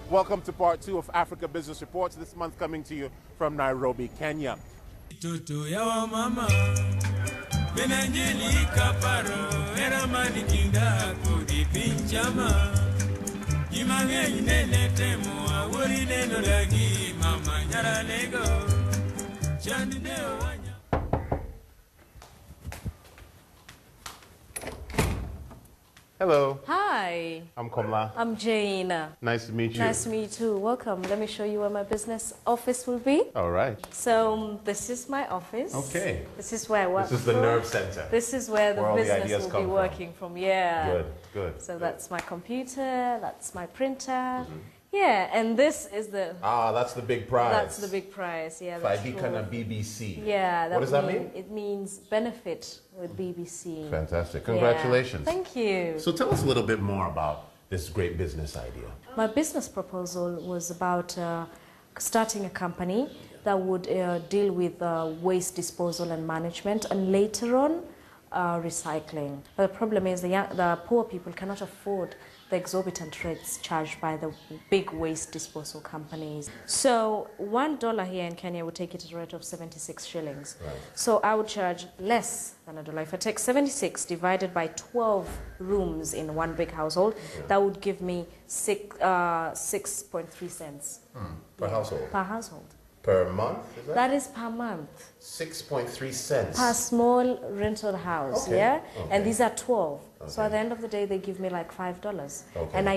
Welcome to part 2 of Africa Business Reports, this month coming to you from Nairobi, Kenya. Hello. Hi. I'm Komla. I'm Jane. Nice to meet you. Nice to meet you too. Welcome. Let me show you where my business office will be. All right. So this is my office. Okay. This is where I work. This is the nerve center. This is where the business will be working from. Yeah. Good, good. So that's my computer. That's my printer. Yeah, and this is the... that's the big prize. That's the big prize, yeah. Uganda BBC. Yeah. What does that mean? It means benefit with BBC. Fantastic. Congratulations. Yeah. Thank you. So tell us a little bit more about this great business idea. My business proposal was about starting a company that would deal with waste disposal and management, and later on recycling. But the problem is the poor people cannot afford the exorbitant rates charged by the big waste disposal companies. So $1 here in Kenya would take it at a rate of 76 shillings. Right. So I would charge less than $1. If I take 76 divided by 12 rooms in one big household, that would give me 6.3 cents. Per household? Per household. Per month, is that? That is per month. 6.3 cents. Per small rental house, yeah? Okay. And these are 12. Okay. So at the end of the day, they give me like $5. Okay. And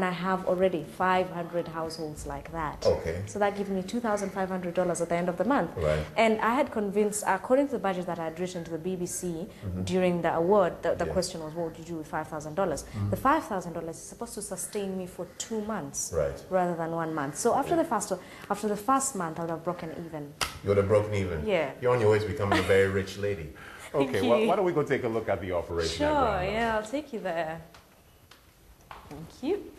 I have already 500 households like that. Okay. So that gives me $2,500 at the end of the month. Right. And I had convinced, according to the budget that I had written to the BBC during the award, the question was, what would you do with $5,000? The $5,000 is supposed to sustain me for 2 months, rather than 1 month. So after the first month, I would have broken even. You would have broken even? Yeah. You're on your way to becoming a very rich lady. Okay, why don't we go take a look at the operation? Sure, yeah, I'll take you there. Thank you.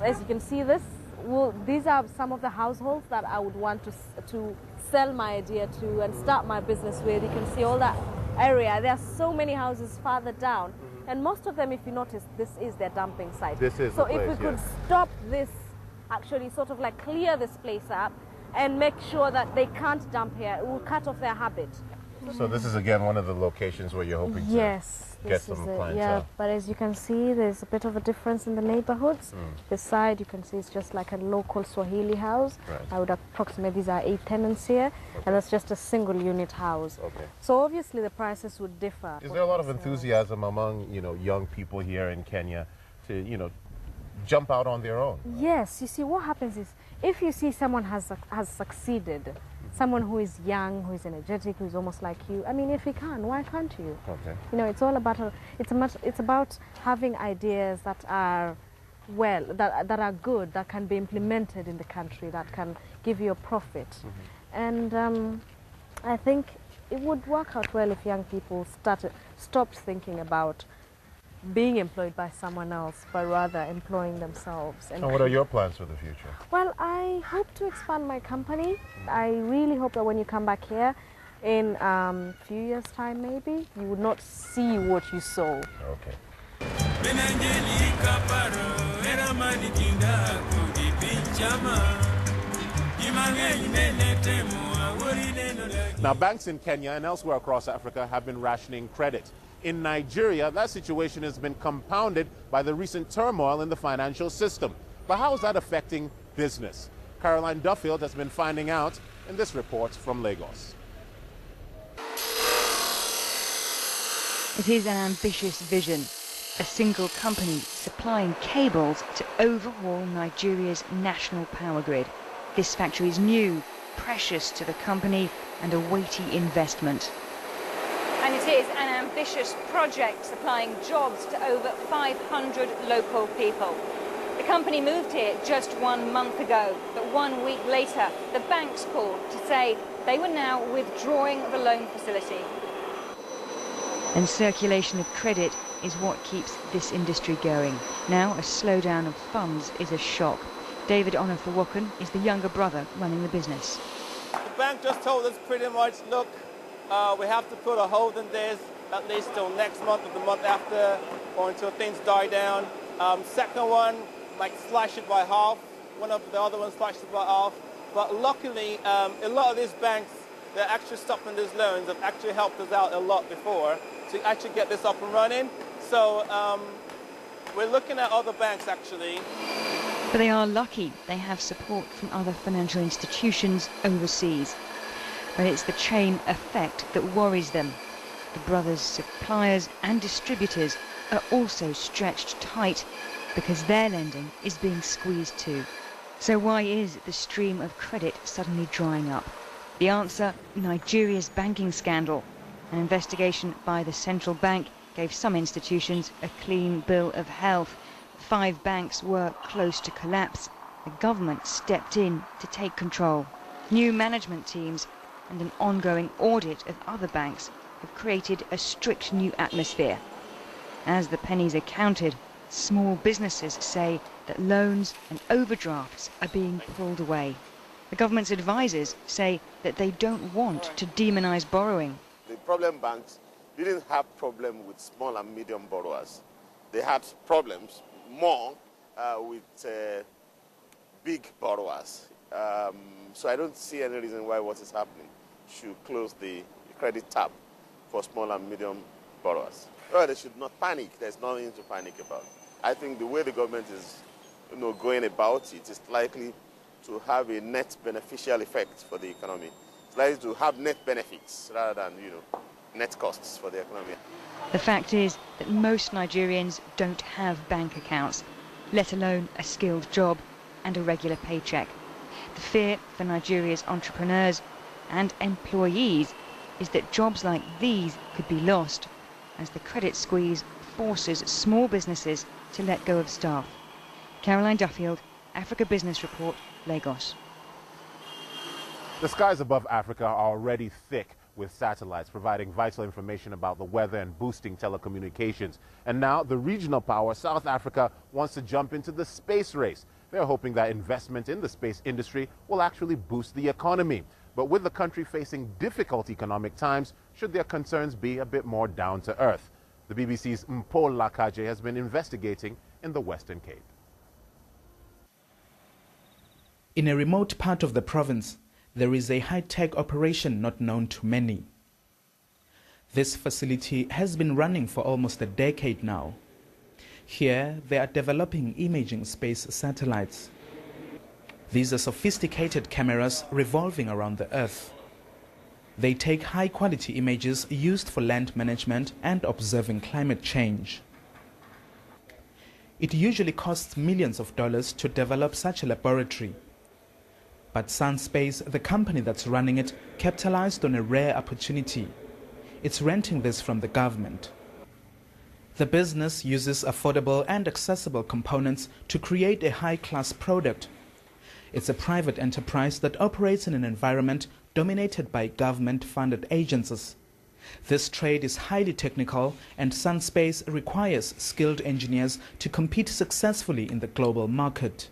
As you can see, these are some of the households that I would want to sell my idea to and start my business with. You can see all that area. There are so many houses farther down, and most of them, if you notice, this is their dumping site. This is so the place, if we could stop this, actually sort of like clear this place up, and make sure that they can't dump here. It will cut off their habit. So this is again one of the locations where you're hoping to get some clientele. Yeah, but as you can see, there's a bit of a difference in the neighborhoods. This side, you can see it's just like a local Swahili house. Right. I would approximate these are 8 tenants here, and that's just a single unit house. Okay. So obviously the prices would differ. Is there a lot of enthusiasm among young people here in Kenya to jump out on their own? Yes. You see, what happens is, if you see someone has succeeded, someone who is young, who is energetic, who is almost like you, I mean, if you can, why can't you? Okay. It's all about it's about having ideas that are that are good, that can be implemented in the country, that can give you a profit. And I think it would work out well if young people stopped thinking about being employed by someone else, but rather employing themselves. And what are your plans for the future? Well, I hope to expand my company. I really hope that when you come back here in a few years' time, maybe, you would not see what you saw. Okay. Now, banks in Kenya and elsewhere across Africa have been rationing credit. In Nigeria, that situation has been compounded by the recent turmoil in the financial system. But how is that affecting business? Caroline Duffield has been finding out in this report from Lagos. It is an ambitious vision. A single company supplying cables to overhaul Nigeria's national power grid. This factory is new, precious to the company, and a weighty investment. And it is an ambitious project supplying jobs to over 500 local people. The company moved here just 1 month ago, but 1 week later, the banks called to say they were now withdrawing the loan facility. And circulation of credit is what keeps this industry going. Now, a slowdown of funds is a shock. David Onofawokan is the younger brother running the business. The bank just told us pretty much, look, we have to put a hold on this at least till next month or the month after, or until things die down. Second one might slash it by half. One of the other ones slashed it by half. But luckily, a lot of these banks that are actually stopping these loans have actually helped us out a lot before to actually get this up and running. So we're looking at other banks actually. But they are lucky they have support from other financial institutions overseas. But it's the chain effect that worries them. The brothers' suppliers and distributors are also stretched tight because their lending is being squeezed too. So why is the stream of credit suddenly drying up? The answer, Nigeria's banking scandal. An investigation by the central bank gave some institutions a clean bill of health. 5 banks were close to collapse. The government stepped in to take control. New management teams and an ongoing audit of other banks have created a strict new atmosphere. As the pennies are counted, small businesses say that loans and overdrafts are being pulled away. The government's advisors say that they don't want to demonize borrowing. The problem banks didn't have problem with small and medium borrowers. They had problems more with big borrowers. So I don't see any reason why what is happening should close the credit tap for small and medium borrowers. Well, they should not panic. There's nothing to panic about. I think the way the government is going about it is likely to have a net beneficial effect for the economy. It's likely to have net benefits rather than net costs for the economy. The fact is that most Nigerians don't have bank accounts, let alone a skilled job and a regular paycheck. The fear for Nigeria's entrepreneurs and employees is that jobs like these could be lost as the credit squeeze forces small businesses to let go of staff. Caroline Duffield, Africa Business Report, Lagos. The skies above Africa are already thick with satellites providing vital information about the weather and boosting telecommunications. And now the regional power, South Africa, wants to jump into the space race. They're hoping that investment in the space industry will actually boost the economy. But with the country facing difficult economic times, should their concerns be a bit more down to earth? The BBC's Mpho Lakaje has been investigating in the Western Cape. In a remote part of the province, there is a high-tech operation not known to many. This facility has been running for almost a decade now. Here, they are developing imaging space satellites. These are sophisticated cameras revolving around the Earth. They take high-quality images used for land management and observing climate change. It usually costs millions of dollars to develop such a laboratory. But SunSpace, the company that's running it, capitalized on a rare opportunity. It's renting this from the government. The business uses affordable and accessible components to create a high-class product. It's a private enterprise that operates in an environment dominated by government-funded agencies. This trade is highly technical, and SunSpace requires skilled engineers to compete successfully in the global market.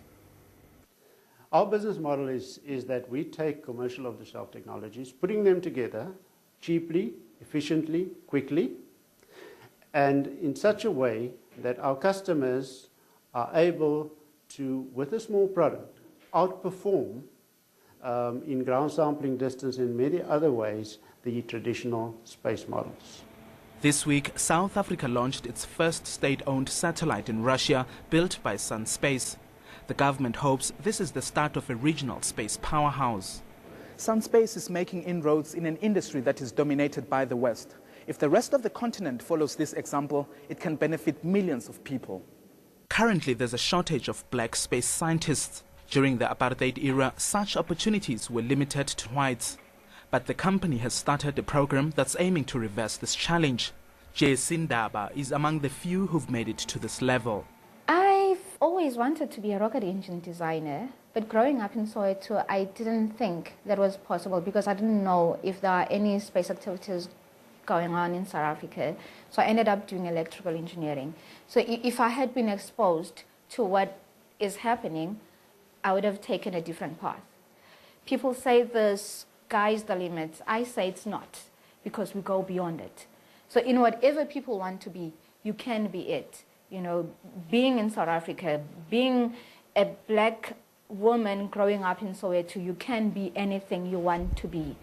Our business model is that we take commercial off-the-shelf technologies, putting them together cheaply, efficiently, quickly, and in such a way that our customers are able to, with a small product, outperform in ground sampling distance and many other ways the traditional space models. This week, South Africa launched its first state-owned satellite in Russia, built by SunSpace. The government hopes this is the start of a regional space powerhouse. SunSpace is making inroads in an industry that is dominated by the West. If the rest of the continent follows this example, it can benefit millions of people. Currently, there's a shortage of black space scientists. During the apartheid era, such opportunities were limited to whites. But the company has started a program that's aiming to reverse this challenge. Sindaba is among the few who've made it to this level. I've always wanted to be a rocket engine designer, but growing up in Soweto, I didn't think that was possible because I didn't know if there are any space activities going on in South Africa. So I ended up doing electrical engineering. So if I had been exposed to what is happening, I would have taken a different path. People say the sky's the limit. I say it's not, because we go beyond it. So in whatever people want to be, you can be it. you know, being in South Africa, being a black woman growing up in Soweto, you can be anything you want to be.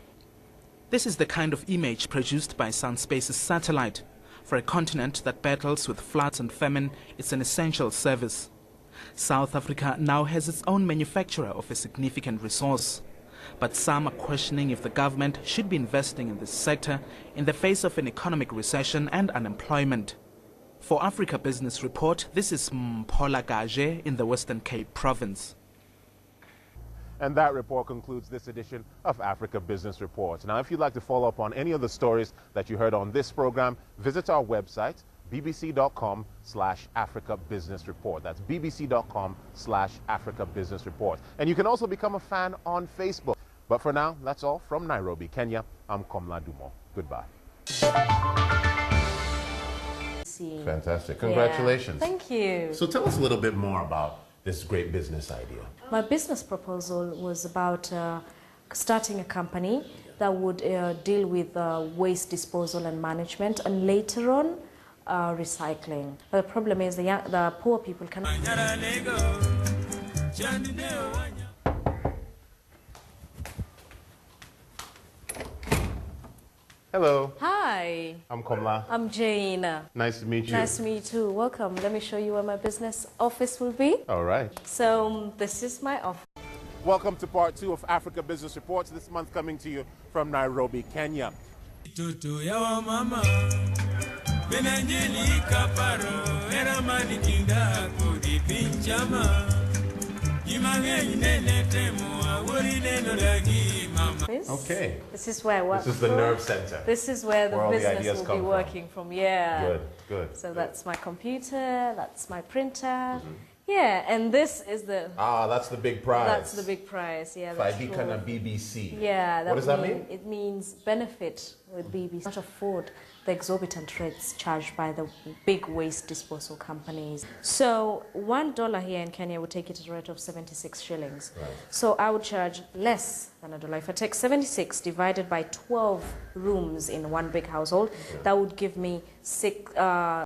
This is the kind of image produced by Sunspace's satellite. For a continent that battles with floods and famine, it's an essential service. South Africa now has its own manufacturer of a significant resource. But some are questioning if the government should be investing in this sector in the face of an economic recession and unemployment. For Africa Business Report, this is Mphola Gaje in the Western Cape province. And that report concludes this edition of Africa Business Report. Now, if you'd like to follow up on any of the stories that you heard on this program, visit our website, bbc.com/Africa Business Report. That's bbc.com/Africa Business Report. And you can also become a fan on Facebook. But for now, that's all from Nairobi, Kenya. I'm Komla Dumo. Goodbye. Fantastic. Congratulations. Yeah. Thank you. So tell us a little bit more about this great business idea. My business proposal was about starting a company that would deal with waste disposal and management, and later on recycling. But the problem is the poor people cannot. Hello. Hi. I'm Komla. I'm Jane. Nice to meet you. Nice to meet you too. Welcome. Let me show you where my business office will be. All right. So this is my office. Welcome to part 2 of Africa Business Reports, this month coming to you from Nairobi, Kenya. Okay. This is where I work. This is the nerve center. This is where the business will be working from. Yeah. Good, good. So that's my computer, that's my printer. Yeah, and this is the... Ah, that's the big prize. That's the big prize, yeah. Faidika BBC. Yeah. What does that mean? It means benefit with BBC. Not afford the exorbitant rates charged by the big waste disposal companies. So $1 here in Kenya would take it at a rate of 76 shillings. Right. So I would charge less than $1. If I take 76 divided by 12 rooms in one big household, that would give me